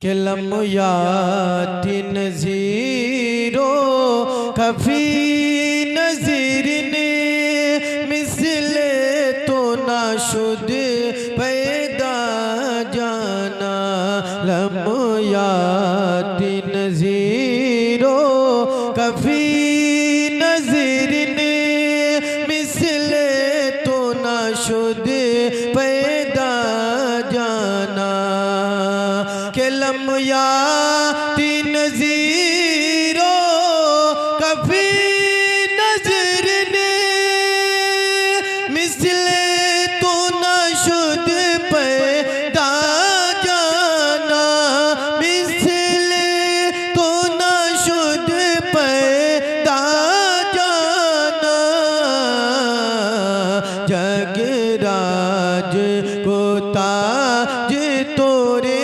के लम्याती नज़ीरो कफ़ी नज़ीर ने मिसले तो नाशुद पैदा जाना। लम्याती नज़ीरो कफ़ी नज़ीर ने मिसले तो नाशुद पैदा जाना। के लम्याती नज़ीरो कफ़ी नज़र ने मिसले तो नाशुद पैदा जाना। मिसले तो नाशुद पैदा जाना। जगराज को ताज तोरे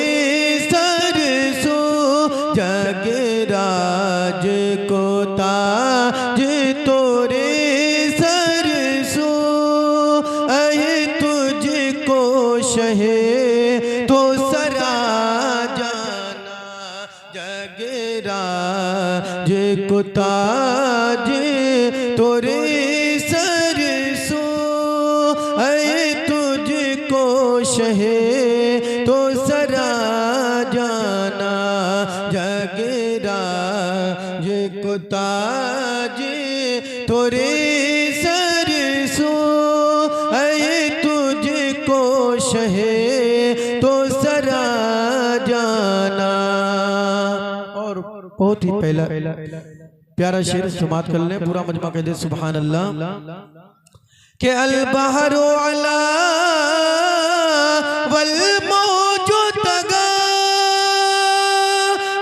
जगराज को ताज तोरे सरसो अहे तुझको शहे तो सरा जाना। जगराज को ताज तोरे सरसो अहे तुझको शहे तो सरा जाना। जगराज को ताज तोरे सरसो अये तुझको शहे तो सरा जाना। और बहुत ही पहला प्यारा शेर समात कर लें, पूरा मजमा कह दे सुभान अल्लाह। के अल बहरो अला वल मौजो तगा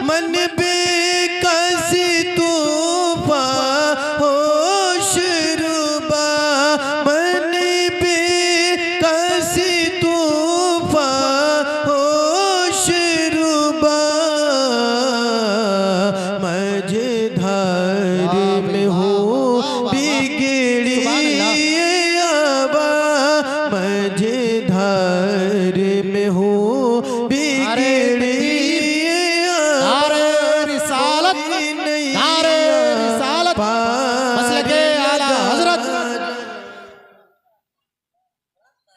मन बेकसी तूफा होश रुबा। मन बेकसी तूफा होश रुबा। मझधार में हो बिगड़ी आबा। मझधार में हो बिगड़ी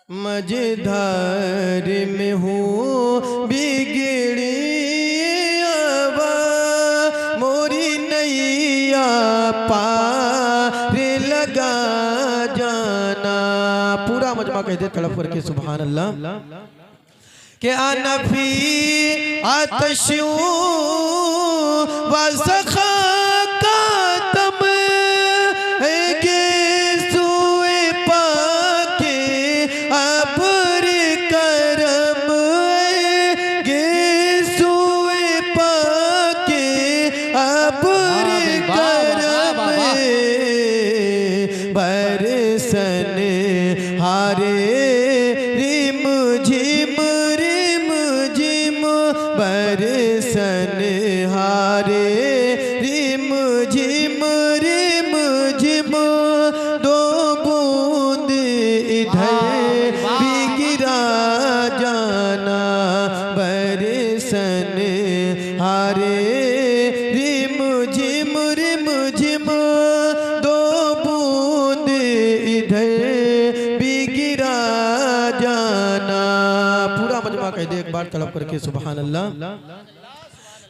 मझधार में हूँ बिगड़ी आवा। मोरी नैया पार लगा जाना। पूरा मजमा कह दे तड़प करके सुभान अल्लाह। के अनफी आतशूं वसखा का तम है के सुए पाके अबर करम गे सुए पाके अबर करम बरसन हारे रिम झिम रिम झिम बरसन हारे रिम झिम रिम झिम। दो बूंद इधर भी गिरा जाना। बरसन हारे रिम झिम दो बूंद इधर भी गिरा जाना। पूरा मजमा कह दे एक बार तड़प करके सुभान अल्लाह।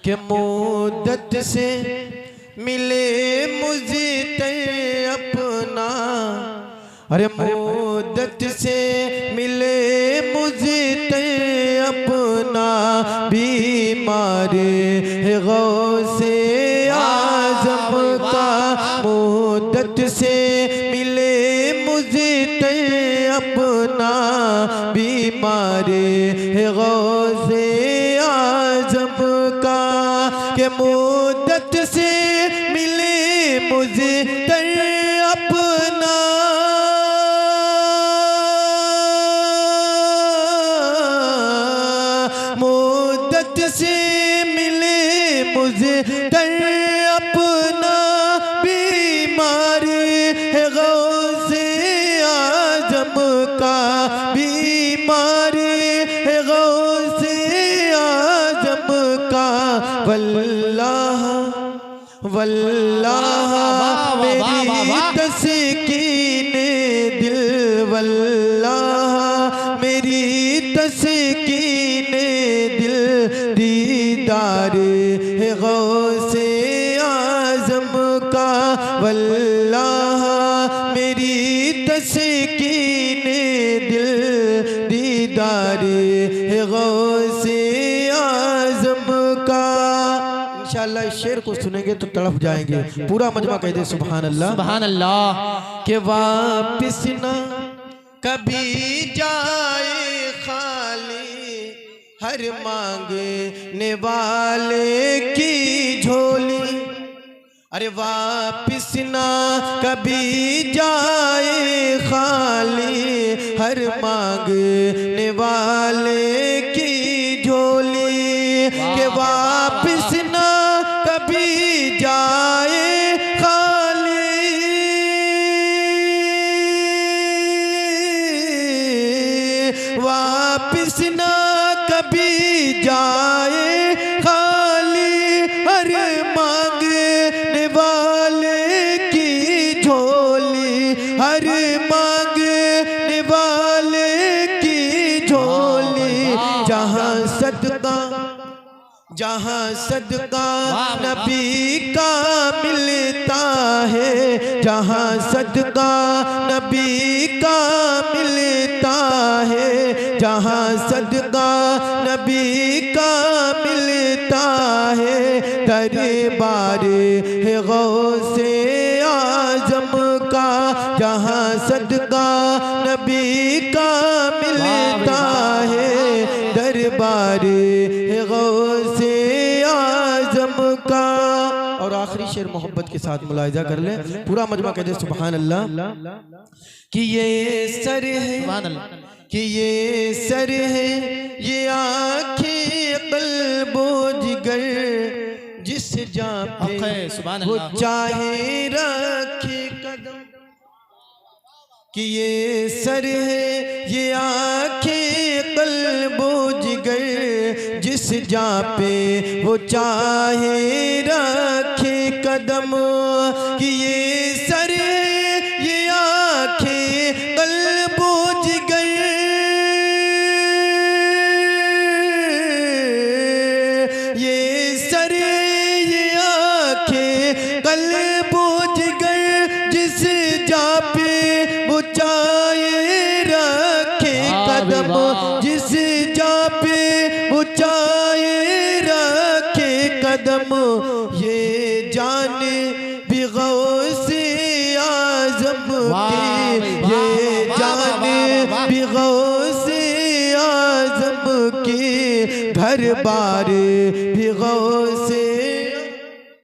के मुद्दत से मिले मुझे अपना। अरे मुद्दत से मिले मुझे अपना। बीमार है गौसे आज़म का। मुद्दत से मिले मुझे अपना। बीमार है गौसे आज़म का। के मुद्दत से मिले मुझे अपना। मुद्दत से मिले मुझे अपना। बीमार है गौसे आज़म का। बीमार है गौसे आज़म वल्लाह वल्लाह मेरी तस्कीने दिल, वल्लाह मेरी तस्कीने दिल, दीदार है गौसे आज़म का, वल्लाह मेरी तस्कीने दिल, दीदार है गौसे आज़म का। इंशाअल्लाह इस शेर को सुनेंगे तो तड़प जाएंगे। पूरा मजमा कह दे सुभान अल्लाह सुभान अल्लाह। के वापिस ना कभी जाए खाली, हर मांगने वाले की झोली। अरे वापिस ना कभी जाए खाली, हर मांगने वाले की झोली। के वापिस ना कभी जाए खाली, वापिस ना कभी जाए खाली, हर मांगने वाले की झोली, हर मांगने वाले की झोली। जहाँ सदका नबी का मिलता है, जहाँ सदका नबी का मिलता है, जहाँ सदका नबी का मिलता है, दरबार है गौसे आज़म का। जहाँ सदका नबी का मिलता है, दरबार है गौसे आज़म का। और आखिरी शेर मोहब्बत के साथ मुलाहिजा कर ले, पूरा मजमा कह दे सुभान अल्लाह। कि ये सर है, कि ये सर है, ये आँखें क़ल्बो जिगर, जिस जहाँ पे वो चाहे रखे कदम। कि ये सर है, ये आँखें क़ल्बो जिगर, जिस जहाँ पे वो चाहे रखे कदम। कि ये सर है, ये आँखें क़ल्बो जिगर, ये सर है, ये आँखें क़ल्बो जिगर, जिस जहाँ पे वो चाहे रखे कदम, जिस जहाँ पे वो चाहे रखे कदम। ये जान भी गौसे आज़म की, ये जान भी गौसे आज़म की, घर बार भी गौसे